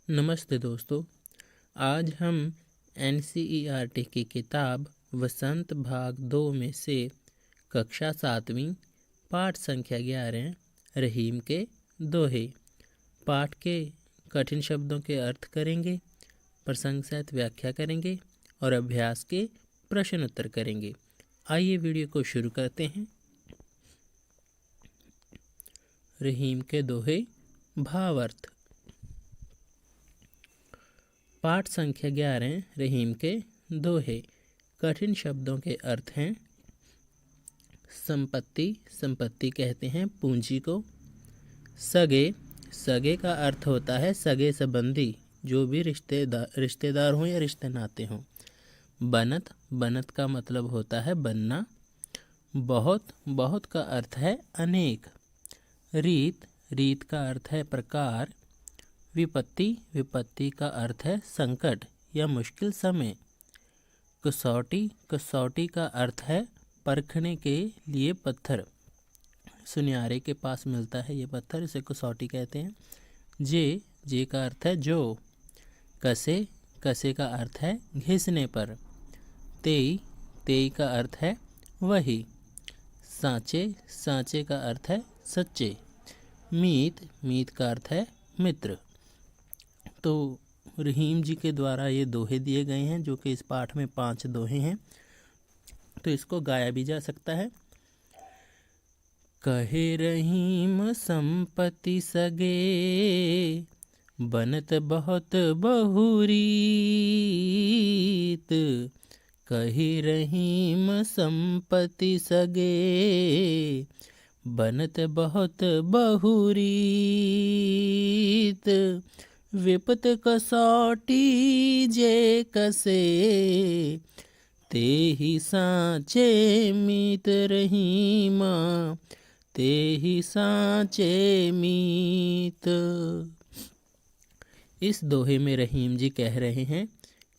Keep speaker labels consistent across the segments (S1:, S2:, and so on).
S1: नमस्ते दोस्तों। आज हम NCERT की किताब वसंत भाग 2 में से कक्षा 7वीं पाठ संख्या 11 रहीम के दोहे पाठ के कठिन शब्दों के अर्थ करेंगे, प्रसंग सहित व्याख्या करेंगे और अभ्यास के प्रश्न उत्तर करेंगे। आइए वीडियो को शुरू करते हैं। रहीम के दोहे भावार्थ। पाठ संख्या 11 रहीम के दोहे कठिन शब्दों के अर्थ हैं। संपत्ति, संपत्ति कहते हैं पूंजी को। सगे, सगे का अर्थ होता है सगे संबंधी, जो भी रिश्तेदार हों या रिश्ते नाते हों। बनत, बनत का मतलब होता है बनना। बहुत, बहुत का अर्थ है अनेक। रीत, रीत का अर्थ है प्रकार। विपत्ति, विपत्ति का अर्थ है संकट या मुश्किल समय। कसौटी, कसौटी का अर्थ है परखने के लिए पत्थर। सुनियारे के पास मिलता है ये पत्थर, इसे कसौटी कहते हैं। जे, जे का अर्थ है जो। कसे, कसे का अर्थ है घिसने पर। तेई, तेई का अर्थ है वही। सांचे, सांचे का अर्थ है सच्चे। मीत, मीत का अर्थ है मित्र। तो रहीम जी के द्वारा ये दोहे दिए गए हैं, जो कि इस पाठ में 5 दोहे हैं। तो इसको गाया भी जा सकता है। कहे रहीम संपत्ति सगे, बनत बहुत बहुरीत। कहे रहीम संपत्ति सगे, बनत बहुत बहुरीत। विपत कसौटी जे कसे, तेहि साँचे मीत रहीमा, तेहि साँचे मीत। इस दोहे में रहीम जी कह रहे हैं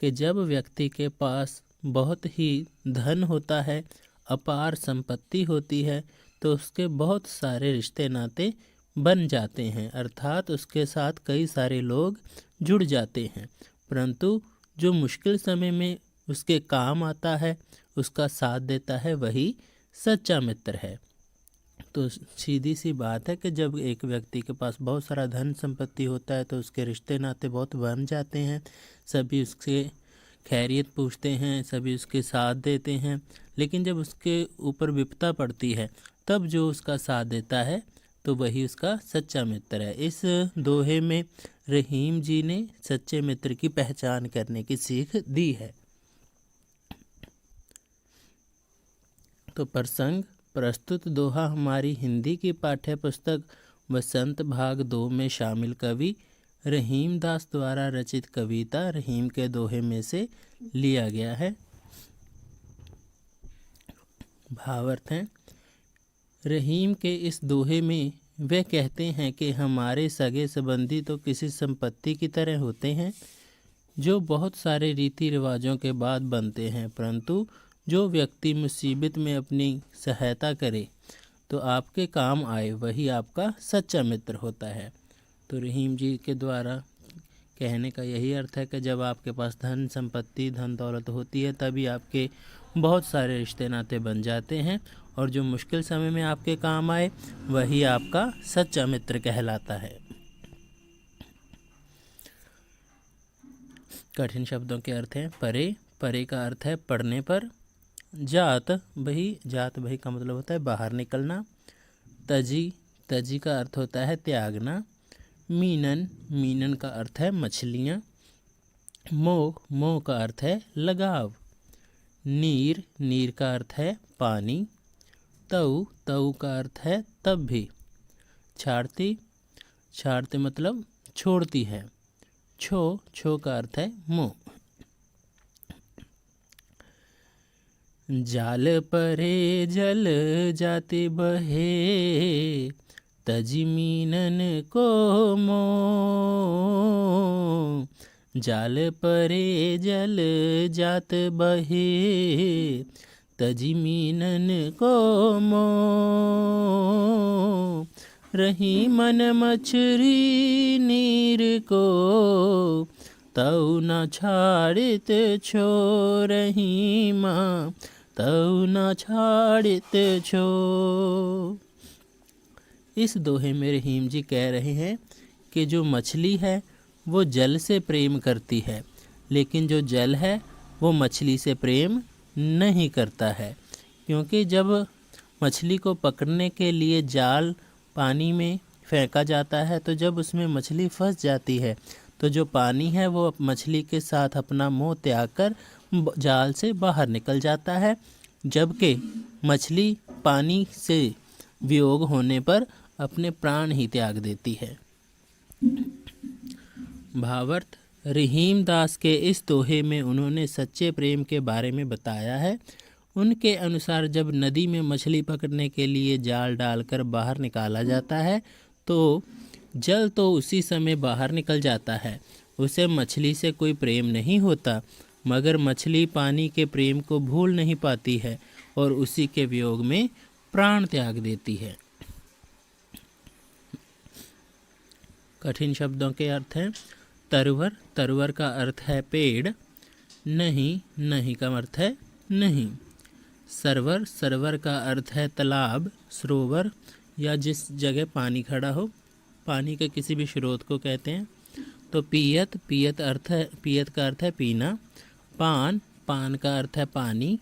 S1: कि जब व्यक्ति के पास बहुत ही धन होता है, अपार संपत्ति होती है, तो उसके बहुत सारे रिश्ते नाते बन जाते हैं, अर्थात उसके साथ कई सारे लोग जुड़ जाते हैं। परंतु जो मुश्किल समय में उसके काम आता है, उसका साथ देता है, वही सच्चा मित्र है। तो सीधी सी बात है कि जब एक व्यक्ति के पास बहुत सारा धन संपत्ति होता है तो उसके रिश्ते नाते बहुत बन जाते हैं। सभी उसके खैरियत पूछते हैं, सभी उसके साथ देते हैं। लेकिन जब उसके ऊपर विपदा पड़ती है, तब जो उसका साथ देता है तो वही उसका सच्चा मित्र है। इस दोहे में रहीम जी ने सच्चे मित्र की पहचान करने की सीख दी है। तो प्रसंग, प्रस्तुत दोहा हमारी हिंदी की पाठ्य पुस्तक वसंत भाग 2 में शामिल कवि रहीम दास द्वारा रचित कविता रहीम के दोहे में से लिया गया है। भावार्थ हैं। रहीम के इस दोहे में वे कहते हैं कि हमारे सगे संबंधी तो किसी संपत्ति की तरह होते हैं, जो बहुत सारे रीति रिवाजों के बाद बनते हैं, परंतु जो व्यक्ति मुसीबत में अपनी सहायता करे तो आपके काम आए, वही आपका सच्चा मित्र होता है। तो रहीम जी के द्वारा कहने का यही अर्थ है कि जब आपके पास धन संपत्ति, धन दौलत होती है, तभी आपके बहुत सारे रिश्ते नाते बन जाते हैं, और जो मुश्किल समय में आपके काम आए, वही आपका सच्चा मित्र कहलाता है। कठिन शब्दों के अर्थ हैं। परे, परे का अर्थ है पढ़ने पर। जात बही, जात बही का मतलब होता है बाहर निकलना। तजी, तजी का अर्थ होता है त्यागना। मीनन, मीनन का अर्थ है मछलियाँ। मोह, मोह का अर्थ है लगाव। नीर, नीर का अर्थ है पानी। तऊ, तऊ का अर्थ है तब भी। छाड़ती, छाड़ती मतलब छोड़ती है। छो, छो का अर्थ है मुँह। जाल परे जल जाते बहे, तजी मीनन को मोह। जाल परे जल जात बहे, तजी मीनन को मोह। रही मन मछरी नीर को, तऊ न छाड़ित छो रहीमा, तऊ न छाड़ित छो। इस दोहे में रहीम जी कह रहे हैं कि जो मछली है वो जल से प्रेम करती है, लेकिन जो जल है वो मछली से प्रेम नहीं करता है। क्योंकि जब मछली को पकड़ने के लिए जाल पानी में फेंका जाता है, तो जब उसमें मछली फंस जाती है तो जो पानी है वो मछली के साथ अपना मोह त्याग कर जाल से बाहर निकल जाता है, जबकि मछली पानी से वियोग होने पर अपने प्राण ही त्याग देती है। भावार्थ, रहीम दास के इस दोहे में उन्होंने सच्चे प्रेम के बारे में बताया है। उनके अनुसार जब नदी में मछली पकड़ने के लिए जाल डालकर बाहर निकाला जाता है तो जल तो उसी समय बाहर निकल जाता है, उसे मछली से कोई प्रेम नहीं होता, मगर मछली पानी के प्रेम को भूल नहीं पाती है और उसी के वियोग में प्राण त्याग देती है। कठिन शब्दों के अर्थ हैं तरवर, तरवर का अर्थ है पेड़, नहीं, नहीं का अर्थ है नहीं। सरवर, सरवर का अर्थ है तालाब, सरोवर या जिस जगह पानी खड़ा हो, पानी के किसी भी स्रोत को कहते हैं। तो पियत, पियत अर्थ है, पियत का अर्थ है पीना। पान, पान का अर्थ है पानी।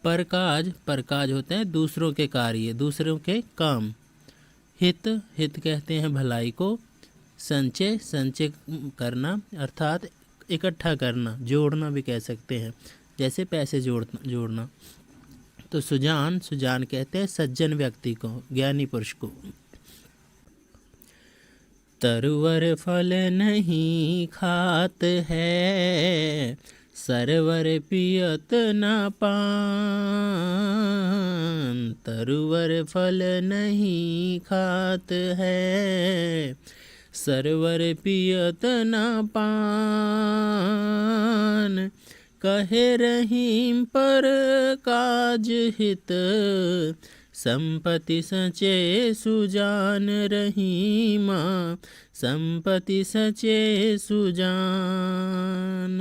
S1: परकाज, परकाज होते हैं दूसरों के कार्य, दूसरों के काम। हित, हित कहते हैं भलाई को। संचय, संचय करना अर्थात इकट्ठा करना, जोड़ना भी कह सकते हैं, जैसे पैसे जोड़ना। तो सुजान, सुजान कहते हैं सज्जन व्यक्ति को, ज्ञानी पुरुष को। तरवर फल नहीं खात है, सरवर पियत न पान। तरवर फल नहीं खात है, सरवर पियत न पान। कहे रहीम पर काज हित, संपत्ति सचे सुजान रहीमा, संपत्ति सचे सुजान।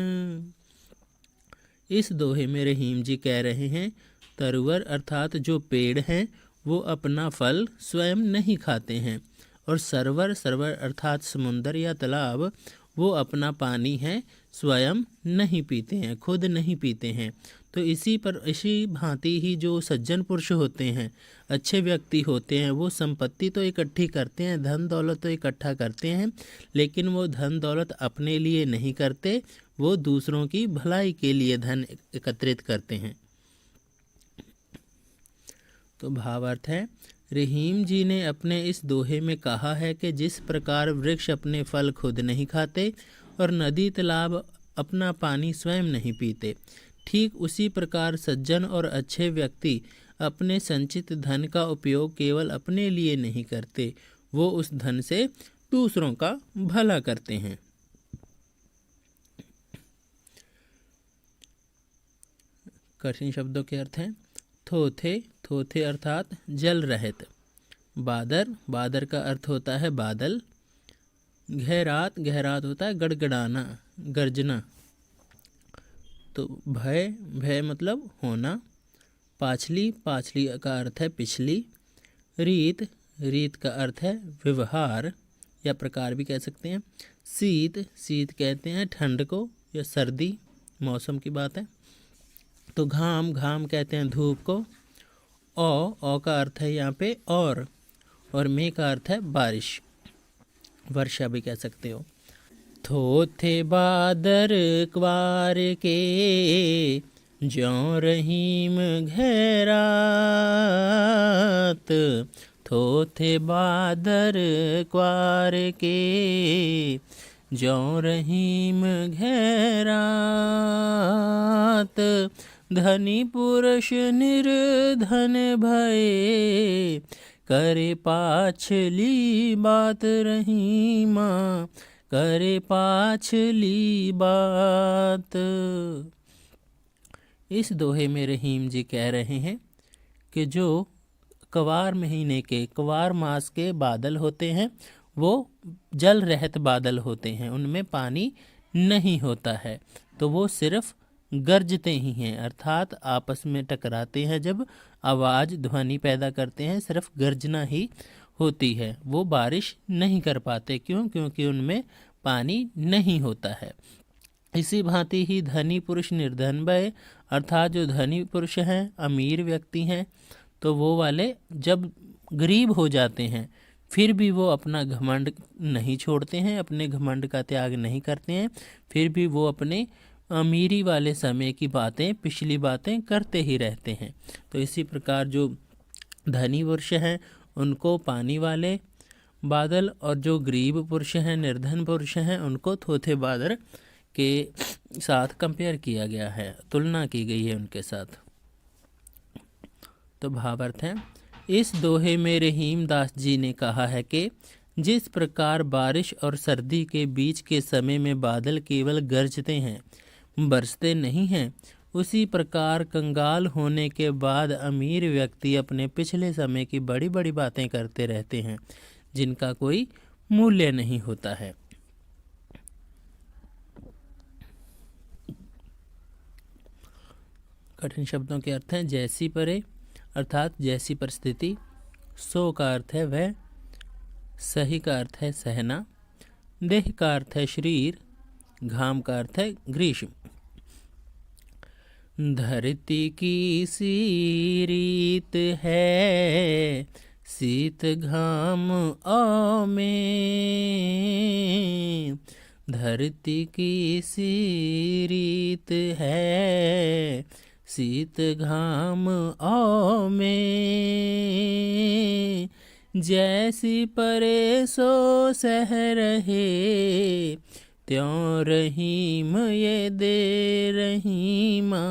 S1: इस दोहे में रहीम जी कह रहे हैं तरवर अर्थात जो पेड़ हैं वो अपना फल स्वयं नहीं खाते हैं, और सरवर, सरवर अर्थात समुंदर या तालाब, वो अपना पानी है स्वयं नहीं पीते हैं, खुद नहीं पीते हैं। तो इसी भांति ही जो सज्जन पुरुष होते हैं, अच्छे व्यक्ति होते हैं, वो संपत्ति तो इकट्ठी करते हैं, धन दौलत तो इकट्ठा करते हैं, लेकिन वो धन दौलत अपने लिए नहीं करते, वो दूसरों की भलाई के लिए धन एकत्रित करते हैं। तो भावार्थ है, रहीम जी ने अपने इस दोहे में कहा है कि जिस प्रकार वृक्ष अपने फल खुद नहीं खाते और नदी तालाब अपना पानी स्वयं नहीं पीते, ठीक उसी प्रकार सज्जन और अच्छे व्यक्ति अपने संचित धन का उपयोग केवल अपने लिए नहीं करते, वो उस धन से दूसरों का भला करते हैं। कठिन शब्दों के अर्थ हैं थोथे, थोथे अर्थात जल रहित। बादर, बादर का अर्थ होता है बादल। गहरात, गहरात होता है गड़गड़ाना, गर्जना। तो भय, भय मतलब होना। पाछली, पाछली का अर्थ है पिछली। रीत, रीत का अर्थ है व्यवहार या प्रकार भी कह सकते हैं। शीत, शीत कहते हैं ठंड को या सर्दी, मौसम की बात है। तो घाम, घाम कहते हैं धूप को। औ का अर्थ है यहाँ पे और मे का अर्थ है बारिश, वर्षा भी कह सकते हो। थोथे बादर क्वार के, ज्यों रहीम घेरात। थोथे बादर क्वार के, ज्यों रहीम घेरात। धनी पुरुष निर्धन भये, करे पाछली बात रहीमा, करे पाछली बात। इस दोहे में रहीम जी कह रहे हैं कि जो कवार महीने के, कवार मास के बादल होते हैं वो जल रहित बादल होते हैं, उनमें पानी नहीं होता है, तो वो सिर्फ गरजते ही हैं, अर्थात आपस में टकराते हैं, जब आवाज़ ध्वनि पैदा करते हैं, सिर्फ गर्जना ही होती है, वो बारिश नहीं कर पाते। क्यों? क्योंकि उनमें पानी नहीं होता है। इसी भांति ही धनी पुरुष निर्धन भय, अर्थात जो धनी पुरुष हैं, अमीर व्यक्ति हैं, तो वो वाले जब गरीब हो जाते हैं फिर भी वो अपना घमंड नहीं छोड़ते हैं, अपने घमंड का त्याग नहीं करते हैं, फिर भी वो अपने अमीरी वाले समय की बातें, पिछली बातें करते ही रहते हैं। तो इसी प्रकार जो धनी पुरुष हैं उनको पानी वाले बादल, और जो गरीब पुरुष हैं, निर्धन पुरुष हैं, उनको थोथे बादल के साथ कंपेयर किया गया है, तुलना की गई है उनके साथ। तो भावार्थ है, इस दोहे में रहीम दास जी ने कहा है कि जिस प्रकार बारिश और सर्दी के बीच के समय में बादल केवल गरजते हैं, बरसते नहीं हैं, उसी प्रकार कंगाल होने के बाद अमीर व्यक्ति अपने पिछले समय की बड़ी बड़ी बातें करते रहते हैं, जिनका कोई मूल्य नहीं होता है। कठिन शब्दों के अर्थ हैं जैसी परे अर्थात जैसी परिस्थिति, सो का अर्थ है वह, सही का अर्थ है सहना, देह का अर्थ है शरीर, घाम का अर्थ है ग्रीष्म। धरती की सी रीत है शीत घाम आओ में, धरती की सी रीत है शीत घाम आओ में, जैसी परे सो सह रहे त्यों रहीम ये दे रहीमा,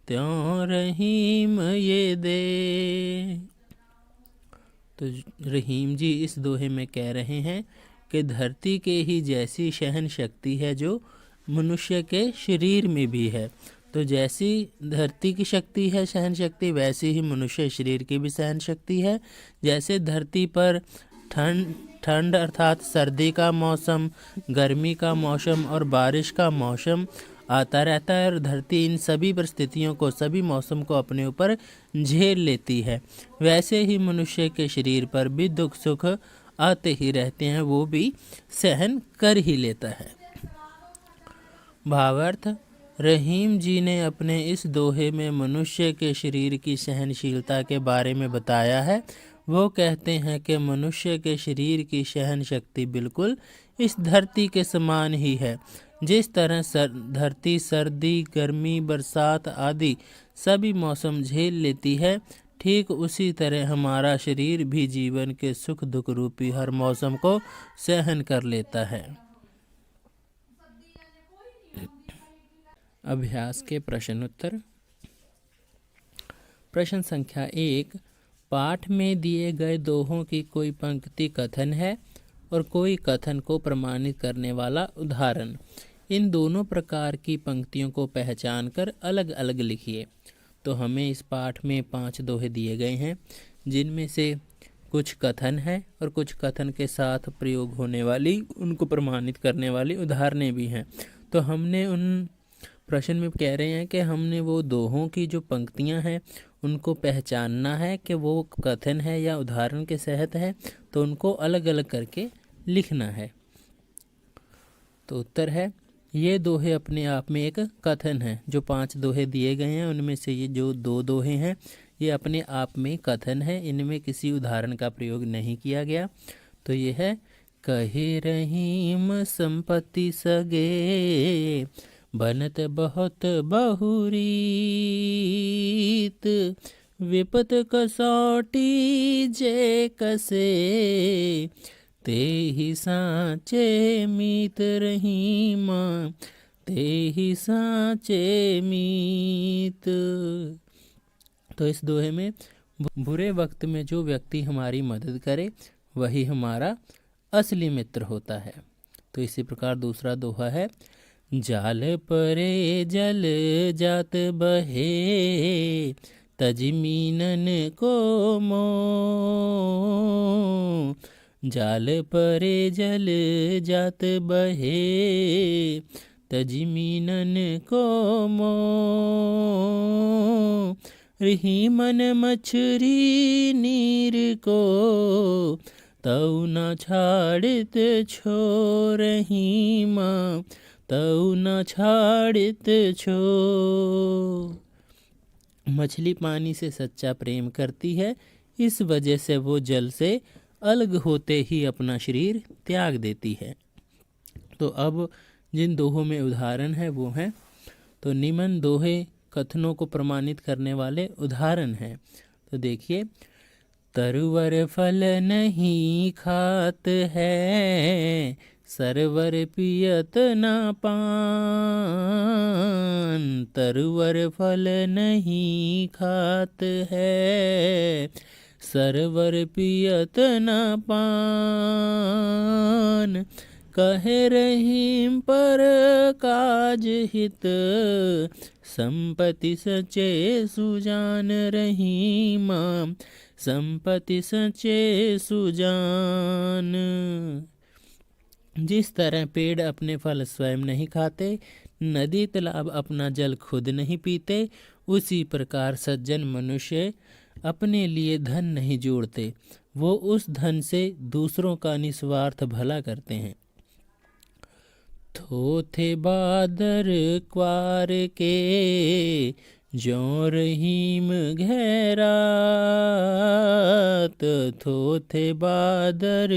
S1: त्यों रहीम ये दे। तो रहीम जी इस दोहे में कह रहे हैं कि धरती के ही जैसी सहन शक्ति है जो मनुष्य के शरीर में भी है। तो जैसी धरती की शक्ति है सहन शक्ति, वैसी ही मनुष्य शरीर की भी सहन शक्ति है। जैसे धरती पर ठंड अर्थात सर्दी का मौसम, गर्मी का मौसम और बारिश का मौसम आता रहता है, और धरती इन सभी परिस्थितियों को, सभी मौसम को अपने ऊपर झेल लेती है, वैसे ही मनुष्य के शरीर पर भी दुख सुख आते ही रहते हैं, वो भी सहन कर ही लेता है। भावार्थ, रहीम जी ने अपने इस दोहे में मनुष्य के शरीर की सहनशीलता के बारे में बताया है। वो कहते हैं कि मनुष्य के शरीर की सहन शक्ति बिल्कुल इस धरती के समान ही है। जिस तरह धरती सर्दी, गर्मी, बरसात आदि सभी मौसम झेल लेती है, ठीक उसी तरह हमारा शरीर भी जीवन के सुख दुख रूपी हर मौसम को सहन कर लेता है। अभ्यास के प्रश्न उत्तर। प्रश्न संख्या 1, पाठ में दिए गए दोहों की कोई पंक्ति कथन है और कोई कथन को प्रमाणित करने वाला उदाहरण। इन दोनों प्रकार की पंक्तियों को पहचान कर अलग अलग लिखिए। तो हमें इस पाठ में 5 दोहे दिए गए हैं, जिनमें से कुछ कथन है और कुछ कथन के साथ प्रयोग होने वाली, उनको प्रमाणित करने वाली उदाहरणें भी हैं। तो हमने उन प्रश्न में कह रहे हैं कि हमने वो दोहों की जो पंक्तियां हैं उनको पहचानना है कि वो कथन है या उदाहरण के तहत है, तो उनको अलग अलग करके लिखना है। तो उत्तर है, ये दोहे अपने आप में एक कथन है। जो 5 दोहे दिए गए हैं उनमें से ये जो 2 दोहे हैं ये अपने आप में कथन है, इनमें किसी उदाहरण का प्रयोग नहीं किया गया। तो ये है, कहे रहीम संपत्ति सगे बनत बहुत बहुरीत, विपत कसौटी जे कसे ते ही साचे मीत रहीमा, ते ही साचे मीत। तो इस दोहे में बुरे वक्त में जो व्यक्ति हमारी मदद करे वही हमारा असली मित्र होता है। तो इसी प्रकार दूसरा दोहा है, जाल परे जल जात बहे तजि मीनन को मोह, जाल परे जल जात बहे। तजि मीनन को मोह, रही मन मछरी नीर को। तऊ न छाड़ित छो रहीमा, तऊ न छाड़ित छो। मछली पानी से सच्चा प्रेम करती है, इस वजह से वो जल से अलग होते ही अपना शरीर त्याग देती है। तो अब जिन दोहों में उदाहरण है वो हैं, तो निम्न दोहे कथनों को प्रमाणित करने वाले उदाहरण हैं। तो देखिए, तरुवर फल नहीं खात है, सरवर पियत न पान। तरुवर फल नहीं खात है, सरवर पियत न पान। कहे रहीम पर काज हित, संपत्ति सचे सुजान रहीमा, संपत्ति सचे सुजान। जिस तरह पेड़ अपने फल स्वयं नहीं खाते, नदी तालाब अपना जल खुद नहीं पीते, उसी प्रकार सज्जन मनुष्य अपने लिए धन नहीं जोड़ते, वो उस धन से दूसरों का निस्वार्थ भला करते हैं। थोथे बादर क्वार के, ज्यों रहीम घेरात। थोथे बादर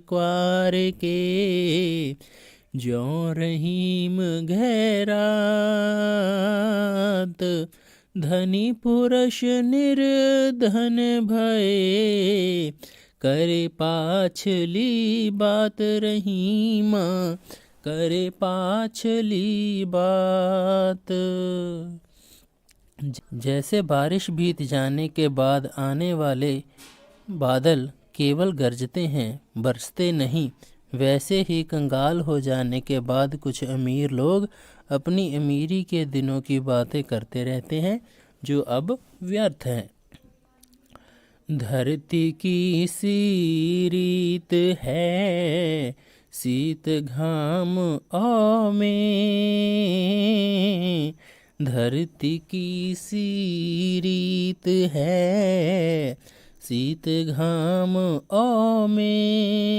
S1: क्वार के, ज्यों रहीम घेरात। धनी पुरुष निर्धन भये, करे पाछली बात रहीमा, करे पाछली बात। जैसे बारिश बीत जाने के बाद आने वाले बादल केवल गरजते हैं, बरसते नहीं, वैसे ही कंगाल हो जाने के बाद कुछ अमीर लोग अपनी अमीरी के दिनों की बातें करते रहते हैं, जो अब व्यर्थ हैं। धरती की सी रीत है, शीत घाम औ में। धरती की सी रीत है, शीत घाम औ में।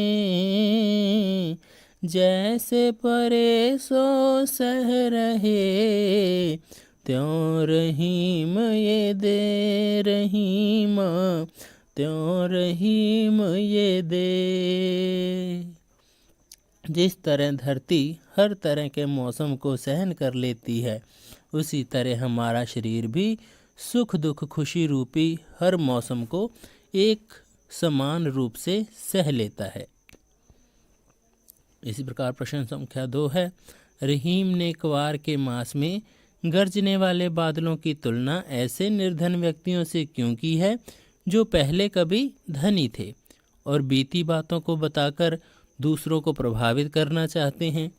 S1: जैसे परे सो सह रहे, त्यों रहीम ये दे रहीमा, त्यों रहीम ये दे। जिस तरह धरती हर तरह के मौसम को सहन कर लेती है, उसी तरह हमारा शरीर भी सुख दुख खुशी रूपी हर मौसम को एक समान रूप से सह लेता है। इसी प्रकार प्रश्न संख्या 2 है, रहीम ने क्वार के मास में गरजने वाले बादलों की तुलना ऐसे निर्धन व्यक्तियों से क्यों की है जो पहले कभी धनी थे और बीती बातों को बताकर दूसरों को प्रभावित करना चाहते हैं।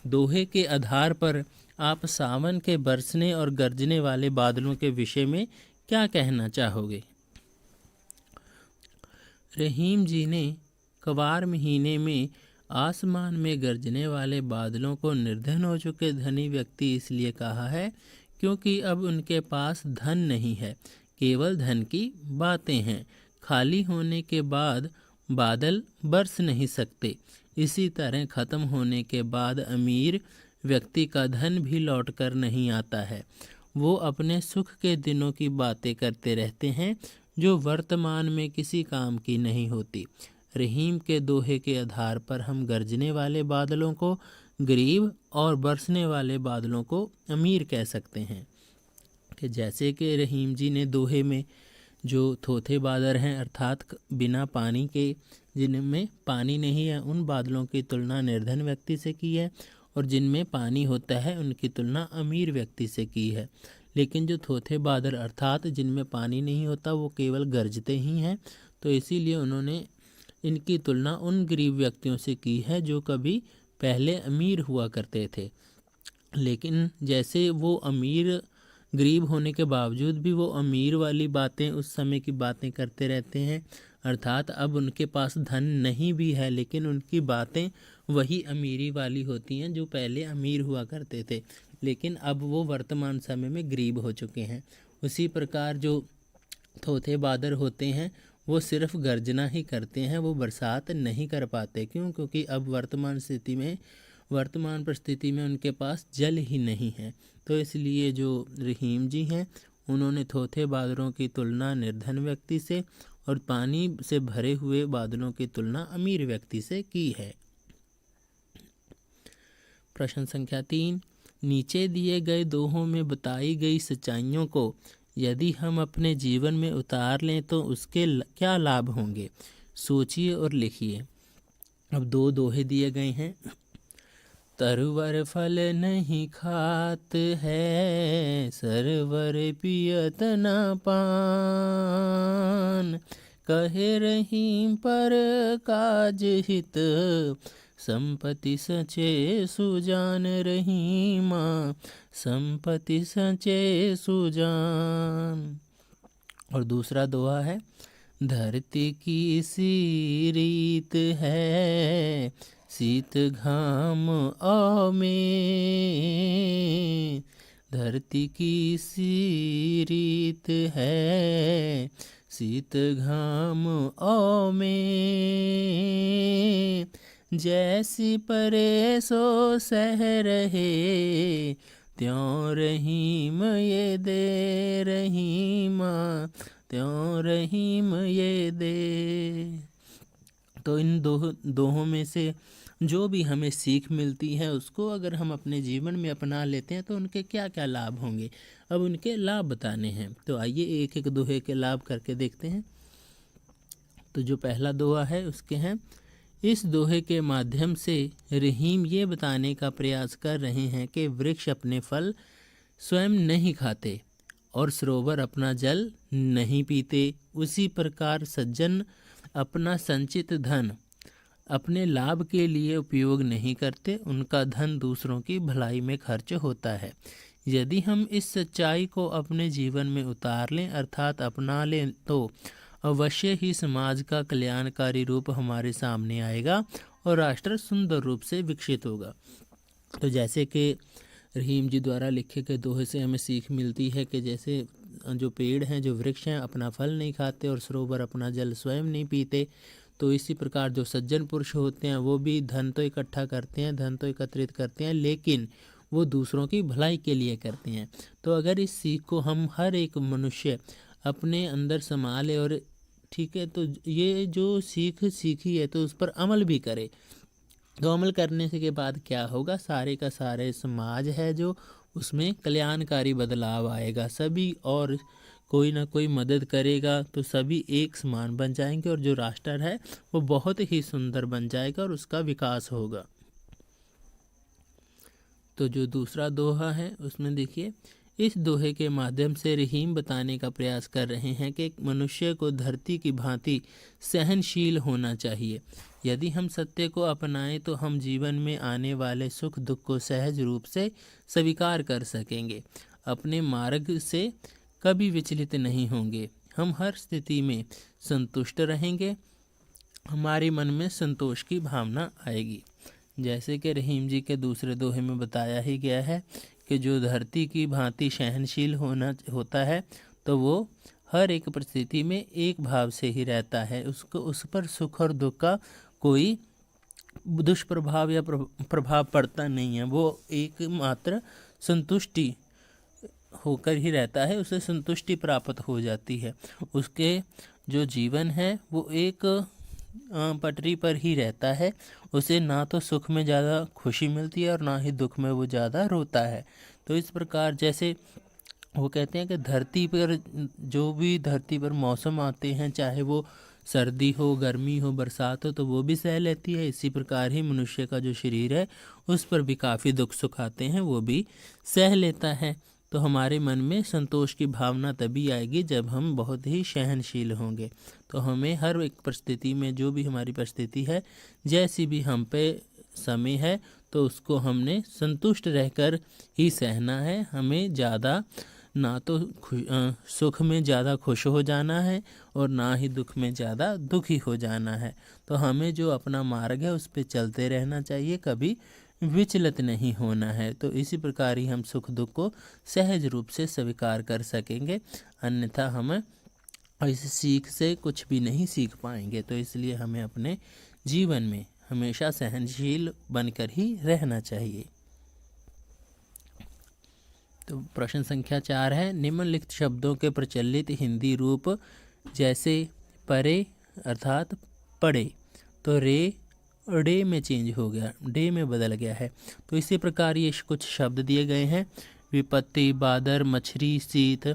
S1: दोहे के आधार पर आप सावन के बरसने और गरजने वाले बादलों के विषय में क्या कहना चाहोगे? रहीम जी ने क्वार महीने में आसमान में गरजने वाले बादलों को निर्धन हो चुके धनी व्यक्ति इसलिए कहा है क्योंकि अब उनके पास धन नहीं है, केवल धन की बातें हैं। खाली होने के बाद बादल बरस नहीं सकते। इसी तरह ख़त्म होने के बाद अमीर व्यक्ति का धन भी लौट कर नहीं आता है। वो अपने सुख के दिनों की बातें करते रहते हैं जो वर्तमान में किसी काम की नहीं होती। रहीम के दोहे के आधार पर हम गरजने वाले बादलों को गरीब और बरसने वाले बादलों को अमीर कह सकते हैं। कि जैसे कि रहीम जी ने दोहे में जो थोथे बादल हैं अर्थात बिना पानी के, जिनमें पानी नहीं है, उन बादलों की तुलना निर्धन व्यक्ति से की है, और जिनमें पानी होता है उनकी तुलना अमीर व्यक्ति से की है। लेकिन जो थोथे बादल अर्थात जिनमें पानी नहीं होता वो केवल गरजते ही हैं, तो इसीलिए उन्होंने इनकी तुलना उन गरीब व्यक्तियों से की है जो कभी पहले अमीर हुआ करते थे। लेकिन जैसे वो अमीर गरीब होने के बावजूद भी वो अमीर वाली बातें, उस समय की बातें करते रहते हैं। अर्थात अब उनके पास धन नहीं भी है, लेकिन उनकी बातें वही अमीरी वाली होती हैं जो पहले अमीर हुआ करते थे, लेकिन अब वो वर्तमान समय में गरीब हो चुके हैं। उसी प्रकार जो थोथे बादर होते हैं वो सिर्फ गर्जना ही करते हैं, वो बरसात नहीं कर पाते। क्यों? क्योंकि अब वर्तमान परिस्थिति में उनके पास जल ही नहीं है। तो इसलिए जो रहीम जी हैं उन्होंने थोथे बादलों की तुलना निर्धन व्यक्ति से और पानी से भरे हुए बादलों की तुलना अमीर व्यक्ति से की है। प्रश्न संख्या 3, नीचे दिए गए दोहों में बताई गई सच्चाइयों को यदि हम अपने जीवन में उतार लें तो उसके क्या लाभ होंगे? सोचिए और लिखिए। अब 2 दोहे दिए गए हैं। तरवर फल नहीं खात है, सरवर पियत न पान, कहे रहीम पर काज हित, संपत्ति सचे सुजान रहीमा, संपत्ति सचे सुजान। और दूसरा दोहा है, धरती की सी रीत है, शीत घाम औ में, धरती की सी रीत है, शीत घाम औ में, जैसी परे सो सह रहे, त्यों रहीम ये दे रहीमा, त्यों रहीम ये दे। तो इन दोहों में से जो भी हमें सीख मिलती है उसको अगर हम अपने जीवन में अपना लेते हैं तो उनके क्या क्या लाभ होंगे। अब उनके लाभ बताने हैं, तो आइए एक एक दोहे के लाभ करके देखते हैं। तो जो पहला दोहा है उसके हैं, इस दोहे के माध्यम से रहीम ये बताने का प्रयास कर रहे हैं कि वृक्ष अपने फल स्वयं नहीं खाते और सरोवर अपना जल नहीं पीते। उसी प्रकार सज्जन अपना संचित धन अपने लाभ के लिए उपयोग नहीं करते, उनका धन दूसरों की भलाई में खर्च होता है। यदि हम इस सच्चाई को अपने जीवन में उतार लें अर्थात अपना लें तो अवश्य ही समाज का कल्याणकारी रूप हमारे सामने आएगा और राष्ट्र सुंदर रूप से विकसित होगा। तो जैसे कि रहीम जी द्वारा लिखे गए दोहे से हमें सीख मिलती है कि जैसे जो पेड़ हैं, जो वृक्ष हैं, अपना फल नहीं खाते और सरोवर अपना जल स्वयं नहीं पीते, तो इसी प्रकार जो सज्जन पुरुष होते हैं वो भी धन तो इकट्ठा करते हैं, धन तो एकत्रित करते हैं, लेकिन वो दूसरों की भलाई के लिए करते हैं। तो अगर इस सीख को हम हर एक मनुष्य अपने अंदर संभाले और ठीक है, तो ये जो सीखी है तो उस पर अमल भी करे, तो अमल करने से के बाद क्या होगा, सारे का सारे समाज है जो उसमें कल्याणकारी बदलाव आएगा सभी, और कोई ना कोई मदद करेगा तो सभी एक समान बन जाएंगे और जो राष्ट्र है वो बहुत ही सुंदर बन जाएगा और उसका विकास होगा। तो जो दूसरा दोहा है उसमें देखिए, इस दोहे के माध्यम से रहीम बताने का प्रयास कर रहे हैं कि मनुष्य को धरती की भांति सहनशील होना चाहिए। यदि हम सत्य को अपनाएं तो हम जीवन में आने वाले सुख दुख को सहज रूप से स्वीकार कर सकेंगे, अपने मार्ग से कभी विचलित नहीं होंगे, हम हर स्थिति में संतुष्ट रहेंगे, हमारे मन में संतोष की भावना आएगी। जैसे कि रहीम जी के दूसरे दोहे में बताया ही गया है कि जो धरती की भांति सहनशील होता है तो वो हर एक परिस्थिति में एक भाव से ही रहता है, उसको उस पर सुख और दुख का कोई दुष्प्रभाव या प्रभाव पड़ता नहीं है, वो एकमात्र संतुष्टि होकर ही रहता है, उसे संतुष्टि प्राप्त हो जाती है। उसके जो जीवन है वो एक पटरी पर ही रहता है, उसे ना तो सुख में ज़्यादा खुशी मिलती है और ना ही दुख में वो ज़्यादा रोता है। तो इस प्रकार जैसे वो कहते हैं कि धरती पर जो भी धरती पर मौसम आते हैं, चाहे वो सर्दी हो, गर्मी हो, बरसात हो, तो वो भी सह लेती है। इसी प्रकार ही मनुष्य का जो शरीर है उस पर भी काफ़ी दुख सुख आते हैं, वो भी सह लेता है। तो हमारे मन में संतोष की भावना तभी आएगी जब हम बहुत ही सहनशील होंगे। तो हमें हर एक परिस्थिति में, जो भी हमारी परिस्थिति है, जैसी भी हम पे समय है, तो उसको हमने संतुष्ट रहकर ही सहना है, हमें ज़्यादा ना तो सुख में ज़्यादा खुश हो जाना है और ना ही दुख में ज़्यादा दुखी हो जाना है। तो हमें जो अपना मार्ग है उस पर चलते रहना चाहिए, कभी विचलित नहीं होना है। तो इसी प्रकार ही हम सुख दुख को सहज रूप से स्वीकार कर सकेंगे, अन्यथा हम इस सीख से कुछ भी नहीं सीख पाएंगे। तो इसलिए हमें अपने जीवन में हमेशा सहनशील बनकर ही रहना चाहिए। तो प्रश्न संख्या 4 है, निम्नलिखित शब्दों के प्रचलित हिंदी रूप जैसे परे अर्थात पड़े, तो रे डे में चेंज हो गया, डे में बदल गया है। तो इसी प्रकार ये कुछ शब्द दिए गए हैं, विपत्ति, बादर, मछली, शीत।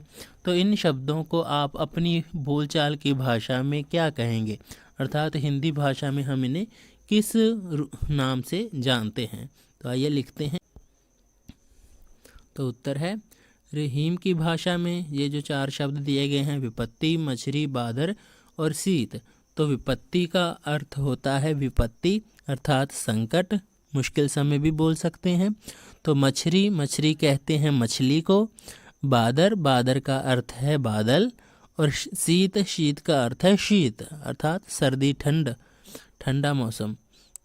S1: तो इन शब्दों को आप अपनी बोलचाल की भाषा में क्या कहेंगे, अर्थात हिंदी भाषा में हम इन्हें किस नाम से जानते हैं। तो आइए लिखते हैं। तो उत्तर है, रहीम की भाषा में ये जो 4 शब्द दिए गए हैं, विपत्ति, मछली, बादर और शीत। तो विपत्ति का अर्थ होता है विपत्ति अर्थात संकट, मुश्किल समय भी बोल सकते हैं। तो मछली कहते हैं मछली को। बादर का अर्थ है बादल। और शीत का अर्थ है शीत अर्थात सर्दी, ठंडा मौसम।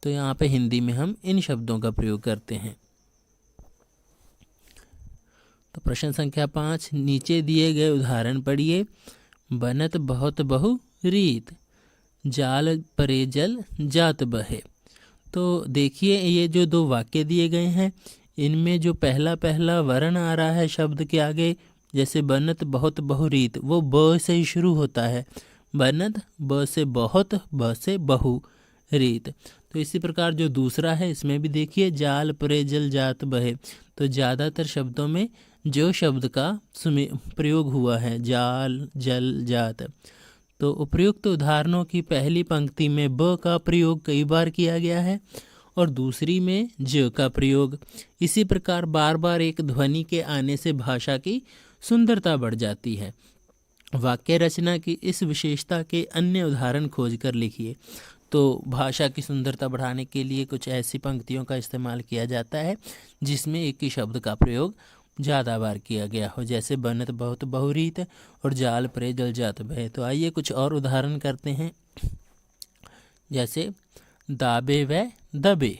S1: तो यहाँ पे हिंदी में हम इन शब्दों का प्रयोग करते हैं। तो प्रश्न संख्या 5, नीचे दिए गए उदाहरण पढ़िए। बनत बहुत बहु रीत, जाल परे जल जात बहे। तो देखिए ये जो 2 वाक्य दिए गए हैं, इनमें जो पहला वर्ण आ रहा है शब्द के आगे, जैसे बनत बहुत बहु रीत, वो ब से ही शुरू होता है। बनत ब से बहुत, ब से बहु रीत। तो इसी प्रकार जो दूसरा है इसमें भी देखिए, जाल परे जल जात बहे। तो ज़्यादातर शब्दों में जो शब्द का प्रयोग हुआ है, जाल, जल, जात। तो उपयुक्त उदाहरणों की पहली पंक्ति में ब का प्रयोग कई बार किया गया है और दूसरी में ज का प्रयोग। इसी प्रकार बार बार एक ध्वनि के आने से भाषा की सुंदरता बढ़ जाती है। वाक्य रचना की इस विशेषता के अन्य उदाहरण खोजकर लिखिए। तो भाषा की सुंदरता बढ़ाने के लिए कुछ ऐसी पंक्तियों का इस्तेमाल किया जाता है जिसमें एक ही शब्द का प्रयोग ज़्यादा बार किया गया हो, जैसे बनत बहुत बहुरीत और जाल परे जल जात बहे। तो आइए कुछ और उदाहरण करते हैं, जैसे दाबे व दबे,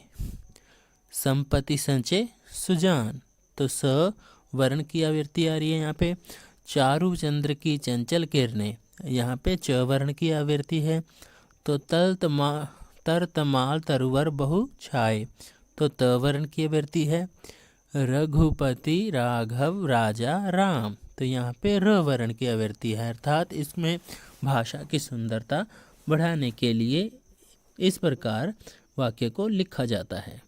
S1: संपत्ति संचय सुजान। तो स वर्ण की आवृत्ति आ रही है यहाँ पे। चारु चंद्र की चंचल किरणें, यहाँ पे च वर्ण की आवृत्ति है। तो तर तमाल तरुवर बहु छाए, तो त वर्ण की आवृत्ति है। रघुपति राघव राजा राम, तो यहाँ पे र वर्ण की आवृत्ति है। अर्थात इसमें भाषा की सुंदरता बढ़ाने के लिए इस प्रकार वाक्य को लिखा जाता है।